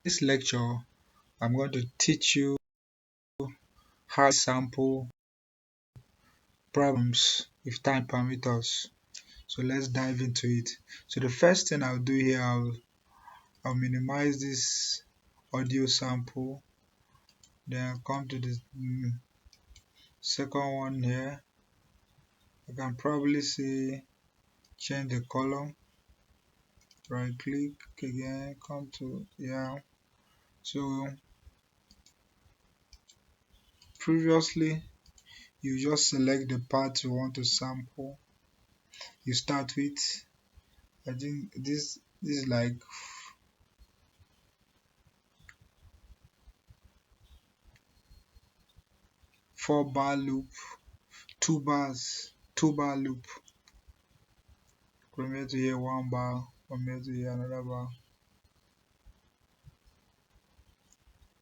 This lecture, I'm going to teach you how to sample problems if time permits us. So let's dive into it. So the first thing I'll do here, I'll minimize this audio sample. Then I'll come to the second one here. I can probably say change the column. Right click again, come to So previously you just select the part you want to sample. You start with, I think this is like 4-bar loop, 2 bar loop. From here to here 1 bar, from here to here another bar.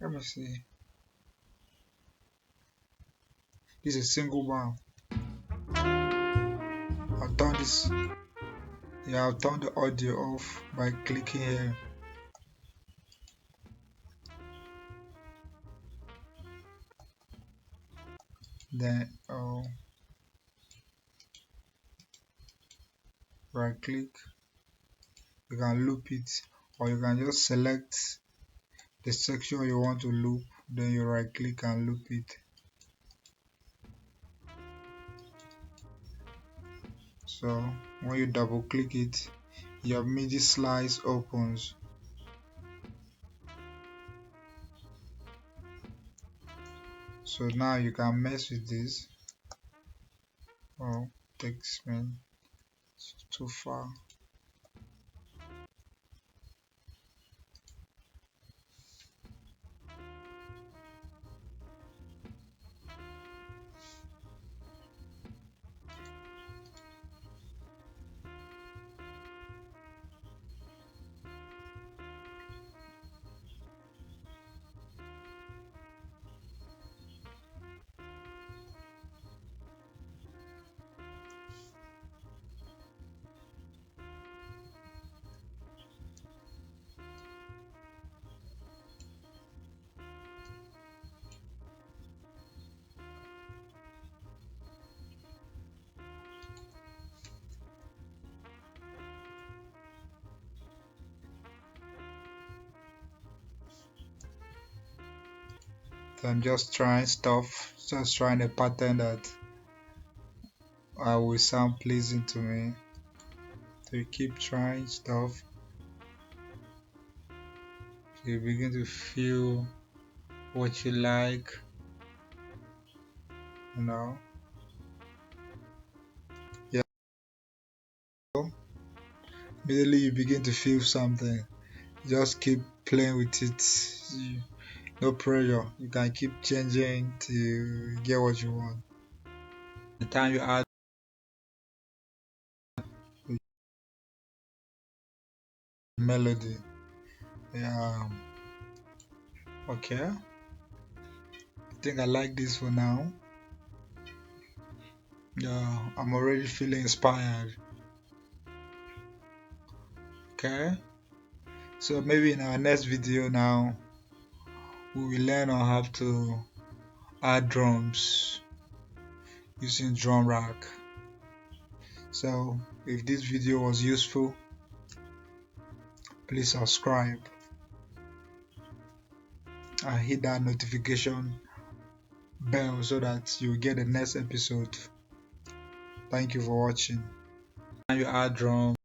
Let me see. This is a single bar. I'll turn this. Yeah, I'll turn the audio off by clicking here. Then I'll right click. You can loop it, or you can just select the section you want to loop, then you right click and loop it. So when you double click it, your MIDI slice opens. So now you can mess with this. Oh, takes me too far. So I'm just trying stuff, just trying a pattern that will sound pleasing to me. So you keep trying stuff. So you begin to feel what you like, you know. Yeah. Immediately you begin to feel something. Just keep playing with it. No pressure. You can keep changing to get what you want. The time you add melody. Yeah. Okay. I think I like this for now. Yeah, I'm already feeling inspired. Okay. So maybe in our next video now, we will learn on how to add drums using drum rack. So if this video was useful, please subscribe and hit that notification bell so that you get the next episode. Thank you for watching. And you add drum